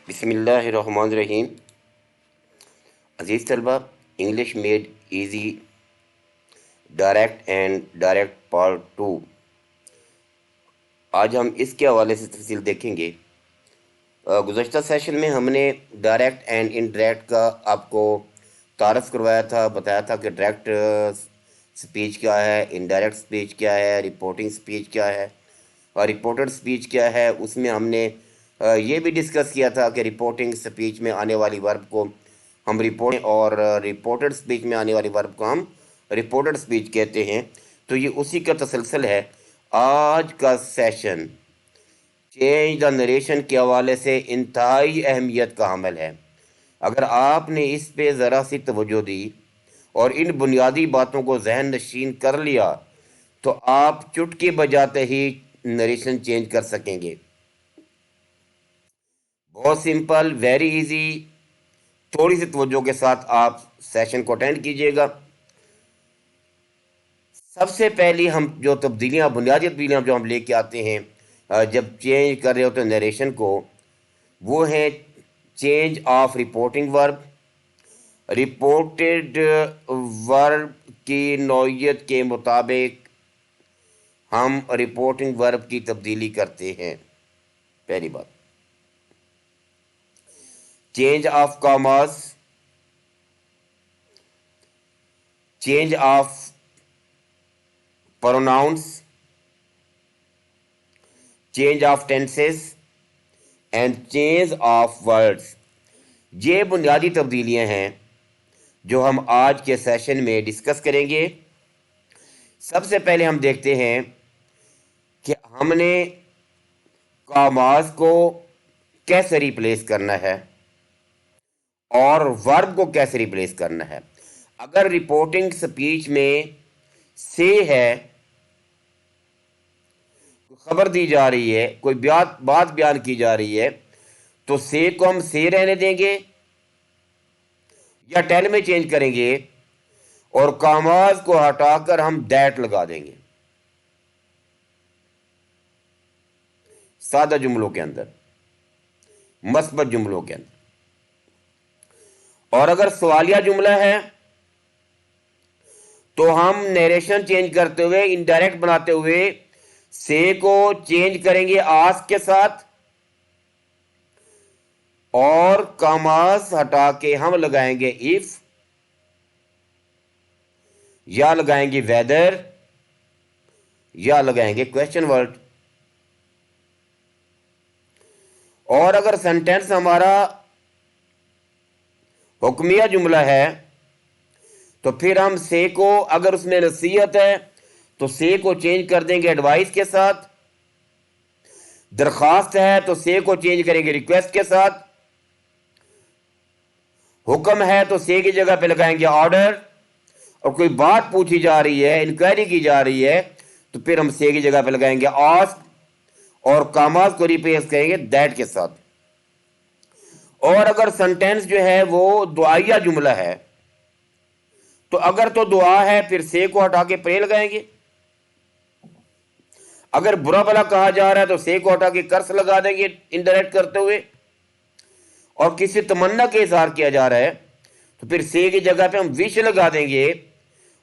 بسم اللہ الرحمن الرحیم۔ عزیز طلبہ، English made easy direct and direct part 2، آج ہم اس کے حوالے سے تفصیل دیکھیں گے۔ گزشتہ سیشن میں ہم نے ڈائریکٹ اینڈ انڈائریکٹ کا آپ کو تعارف کروایا تھا، بتایا تھا کہ ڈائریکٹ سپیچ کیا ہے، انڈائریکٹ سپیچ کیا ہے، رپورٹنگ سپیچ کیا ہے اور رپورٹڈ سپیچ کیا ہے۔ اس میں ہم نے یہ بھی ڈسکس کیا تھا کہ رپورٹنگ سپیچ میں آنے والی ورب کو ہم رپورٹ اور رپورٹڈ سپیچ میں آنے والی ورب کو ہم رپورٹڈ سپیچ کہتے ہیں۔ تو یہ اسی کا تسلسل ہے۔ آج کا سیشن چینج دا نریشن کے حوالے سے انتہائی اہمیت کا حامل ہے۔ اگر آپ نے اس پہ ذرا سی توجہ دی اور ان بنیادی باتوں کو ذہن نشین کر لیا تو آپ چٹکی بجاتے ہی نریشن چینج کر سکیں گے۔ بہت سمپل، ویری ایزی۔ تھوڑی سی توجہ کے ساتھ آپ سیشن کو اٹینڈ کیجئے گا۔ سب سے پہلی ہم جو تبدیلیاں، بنیادی تبدیلیاں جو ہم لے کے آتے ہیں جب چینج کر رہے ہوتے ہیں نریشن کو، وہ ہیں چینج آف رپورٹنگ ورب۔ رپورٹڈ ورب کی نوعیت کے مطابق ہم رپورٹنگ ورب کی تبدیلی کرتے ہیں۔ پہلی بات، change of commas, change of pronouns, change of tenses and change of words. یہ بنیادی تبدیلیاں ہیں جو ہم آج کے سیشن میں ڈسکس کریں گے۔ سب سے پہلے ہم دیکھتے ہیں کہ ہم نے کاماز کو کیسے ریپلیس کرنا ہے اور ورب کو کیسے ریپلیس کرنا ہے۔ اگر رپورٹنگ سپیچ میں سے ہے، خبر دی جا رہی ہے، کوئی بات بیان کی جا رہی ہے، تو سے کو ہم سے رہنے دیں گے یا ٹیل میں چینج کریں گے اور کاماز کو ہٹا کر ہم دیٹ لگا دیں گے سادہ جملوں کے اندر، مثبت جملوں کے اندر۔ اور اگر سوالیہ جملہ ہے تو ہم نیریشن چینج کرتے ہوئے، انڈائریکٹ بناتے ہوئے سے کو چینج کریں گے آسک کے ساتھ اور کاماز ہٹا کے ہم لگائیں گے ایف یا لگائیں گے ویدر یا لگائیں گے کویسچن ورڈ۔ اور اگر سینٹینس ہمارا حکمیہ جملہ ہے تو پھر ہم سے کو، اگر اس میں نصیحت ہے تو سے کو چینج کر دیں گے ایڈوائس کے ساتھ، درخواست ہے تو سے کو چینج کریں گے ریکویسٹ کے ساتھ، حکم ہے تو سے کی جگہ پہ لگائیں گے آرڈر، اور کوئی بات پوچھی جا رہی ہے، انکوائری کی جا رہی ہے تو پھر ہم سے کی جگہ پہ لگائیں گے آسک اور کاماز کو ریپلیس کریں گے دیٹ کے ساتھ۔ اور اگر سنٹینس جو ہے وہ دعائیہ جملہ ہے تو اگر تو دعا ہے پھر سے کو ہٹا کے پرے لگائیں گے، اگر برا بھلا کہا جا رہا ہے تو سے کو ہٹا کے کرس لگا دیں گے انڈائریکٹ کرتے ہوئے، اور کسی تمنا کے اظہار کیا جا رہا ہے تو پھر سے کی جگہ پہ ہم وش لگا دیں گے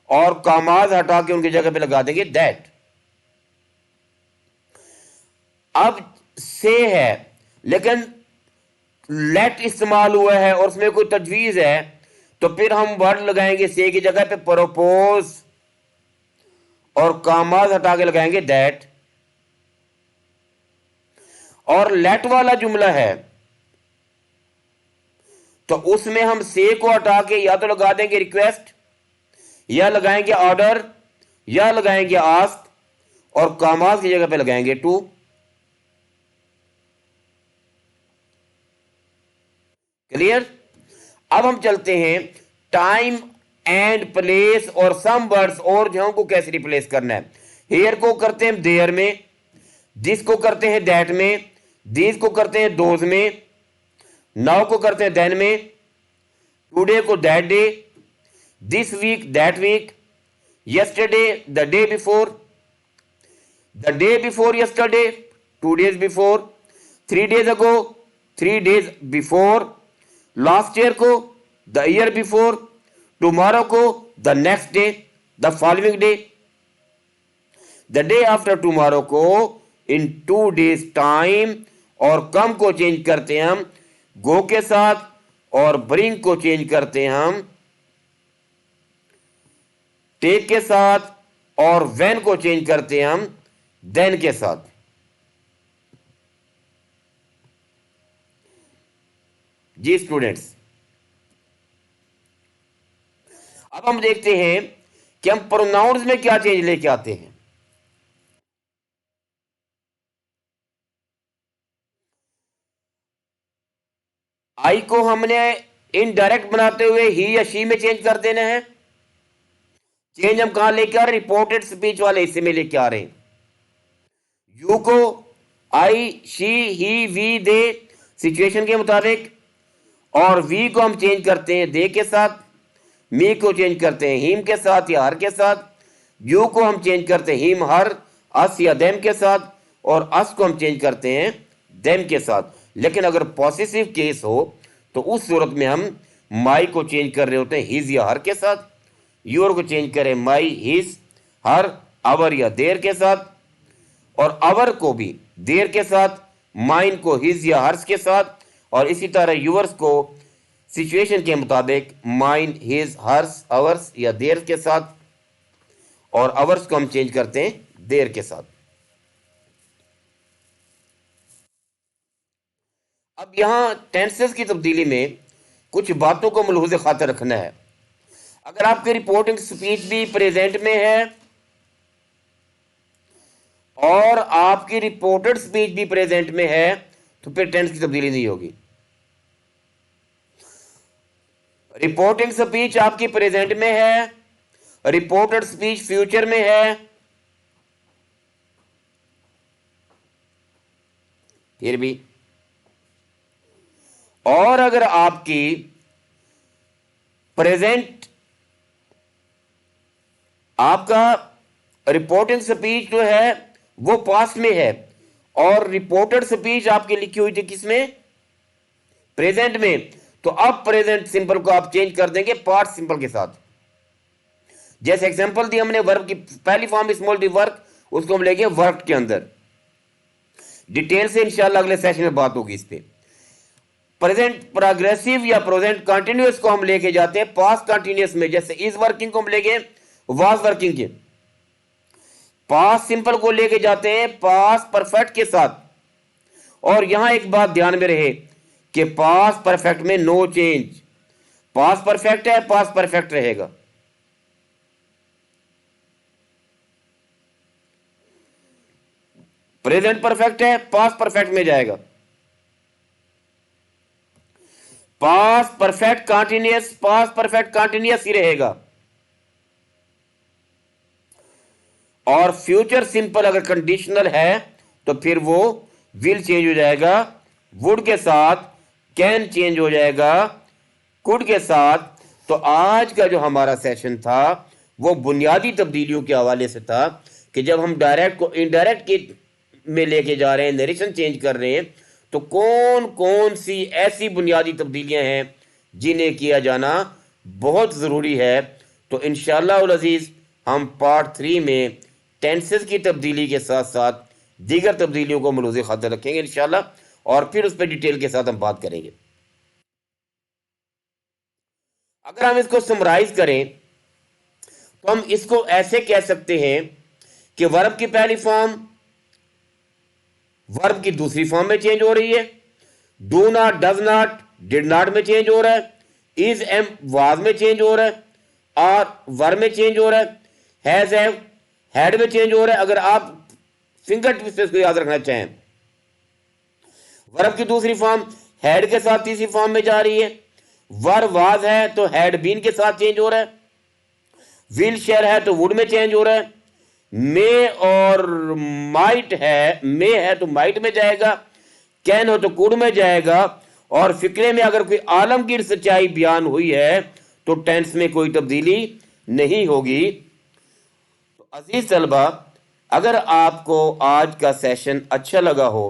اور کاماز ہٹا کے ان کی جگہ پہ لگا دیں گے دیٹ۔ اب سے ہے لیکن لیٹ استعمال ہوا ہے اور اس میں کوئی تجویز ہے تو پھر ہم ورڈ لگائیں گے سے کی جگہ پہ پروپوز اور کاماز ہٹا کے لگائیں گے دیٹ۔ اور لیٹ والا جملہ ہے تو اس میں ہم سے کو ہٹا کے یا تو لگا دیں گے ریکویسٹ یا لگائیں گے آرڈر یا لگائیں گے آسک اور کاماز کی جگہ پہ لگائیں گے ٹو۔ کلیئر؟ اب ہم چلتے ہیں ٹائم اینڈ پلیس اور سم ورڈز اور جو کو کیسے ریپلیس کرنا ہے۔ ہیئر کو کرتے ہیں دیئر میں، دس کو کرتے ہیں دیٹ میں، دیز کو کرتے ہیں دوز میں، ناؤ کو کرتے ہیں دین میں، ٹوڈے کو that day, this week that week, yesterday the day before, the day before yesterday 2 days before، 3 days ago 3 days before, last year کو the year before, tomorrow کو the next day, the following day, the day after tomorrow کو in 2 days time, اور کم کو change کرتے ہیں ہم گو کے ساتھ اور برنگ کو چینج کرتے ہیں ہم ٹیک کے ساتھ اور وین کو چینج کرتے ہیں ہم دین کے ساتھ. جی اسٹوڈنٹس، اب ہم دیکھتے ہیں کہ ہم پروناؤنز میں کیا چینج لے کے آتے ہیں. آئی کو ہم نے انڈائریکٹ بناتے ہوئے ہی یا شی میں چینج کر دینا ہے. چینج ہم کہاں لے کے آ رہے ہیں؟ رپورٹڈ سپیچ والے حصے میں لے کے آ رہے ہیں. یو کو آئی، شی، ہی، وی، دے سچویشن کے مطابق، اور وی کو ہم چینج کرتے ہیں دے کے ساتھ، می کو چینج کرتے ہیں ہیم کے ساتھ یا ہر کے ساتھ، یو کو ہم چینج کرتے ہیں ہیم، ہر، اس یا دیم کے ساتھ، اور اس کو ہم چینج کرتے ہیں دیم کے ساتھ. لیکن اگر پوسیسو کیس ہو تو اس صورت میں ہم مائی کو چینج کر رہے ہوتے ہیں ہیز یا ہر کے ساتھ، یور کو چینج کریں مائی، ہیز، ہر، اور یا دیر کے ساتھ، اور اور کو بھی دیر کے ساتھ، مائن کو ہز یا ہرس کے ساتھ، اور اسی طرح یورس کو سچویشن کے مطابق مائن، ہز، ہرس، اورس یا دیر کے ساتھ، اور اورس کو ہم چینج کرتے ہیں دیر کے ساتھ. اب یہاں ٹینسز کی تبدیلی میں کچھ باتوں کو ملحوظ خاطر رکھنا ہے. اگر آپ کی رپورٹنگ سپیچ بھی پریزنٹ میں ہے اور آپ کی رپورٹڈ سپیچ بھی پریزنٹ میں ہے تو پھر ٹینس کی تبدیلی نہیں ہوگی. رپورٹنگ سپیچ آپ کی پریزنٹ میں ہے، رپورٹڈ سپیچ فیوچر میں ہے، پھر بھی اور اگر آپ کی پریزنٹ آپ کا رپورٹنگ سپیچ جو ہے وہ پاسٹ میں ہے اور رپورٹڈ سپیچ آپ کی لکھی ہوئی تھی کس میں؟ پریزنٹ میں، تو اب پریزنٹ سمپل کو آپ چینج کر دیں گے پاسٹ سمپل کے ساتھ. جیسے ایگزامپل دی ہم نے ورب کی پہلی فارم اسمال ڈی ورک، اس کو ہم لے گے ورک کے اندر. ڈیٹیل سے انشاءاللہ اگلے سیشن میں بات ہوگی اس پہ. پریزنٹ پروگریسو یا پریزنٹ کنٹینیوس کو ہم لے کے جاتے ہیں پاسٹ کنٹینیوس میں، جیسے از ورکنگ کو ہم لے گئے واز ورکنگ کے. پاسٹ سمپل کو لے کے جاتے ہیں پاسٹ پرفیکٹ کے ساتھ. اور یہاں ایک بات دھیان میں رہے کہ پاسٹ پرفیکٹ میں نو چینج. پاسٹ پرفیکٹ ہے، پاسٹ پرفیکٹ رہے گا. پریزنٹ پرفیکٹ ہے، پاسٹ پرفیکٹ میں جائے گا. Past perfect continuous, past perfect continuous ہی رہے گا. اور فیوچر سمپل اگر کنڈیشنل ہے تو پھر وہ ول چینج ہو جائے گا وڈ کے ساتھ، کین چینج ہو جائے گا کوڈ کے ساتھ. تو آج کا جو ہمارا سیشن تھا وہ بنیادی تبدیلیوں کے حوالے سے تھا کہ جب ہم ڈائریکٹ کو انڈائریکٹ کے میں لے کے جا رہے ہیں، نریشن چینج کر رہے ہیں، تو کون کون سی ایسی بنیادی تبدیلیاں ہیں جنہیں کیا جانا بہت ضروری ہے. تو انشاءاللہ العزیز ہم پارٹ 3 میں ٹینسز کی تبدیلی کے ساتھ ساتھ دیگر تبدیلیوں کو ملحوظ خاطر رکھیں گے انشاءاللہ، اور پھر اس پہ ڈیٹیل کے ساتھ ہم بات کریں گے. اگر ہم اس کو سمرائز کریں تو ہم اس کو ایسے کہہ سکتے ہیں کہ ورب کی پہلی فارم ورب کی دوسری فارم میں چینج ہو رہی ہے، do not, does not, did not میں چینج ہو رہا ہے، از ایم واز میں چینج ہو رہا ہے، اور ور میں چینج ہو رہا ہے، ہیز ہیو ہیڈ میں چینج ہو رہا ہے. اگر آپ فنگر ٹپس پہ اس کو یاد رکھنا چاہیں، ورب کی دوسری فارم ہیڈ کے ساتھ تیسری فارم میں جا رہی ہے، ور واز ہے تو ہیڈ بین کے ساتھ چینج ہو رہا ہے، ول شیل ہے تو وڈ میں چینج ہو رہا ہے، مے اور مائٹ ہے، مے ہے تو مائٹ میں جائے گا، کین ہو تو کوڈ میں جائے گا. اور فقرے میں اگر کوئی عالمگیر سچائی بیان ہوئی ہے تو ٹینس میں کوئی تبدیلی نہیں ہوگی. تو عزیز طلبہ، اگر آپ کو آج کا سیشن اچھا لگا ہو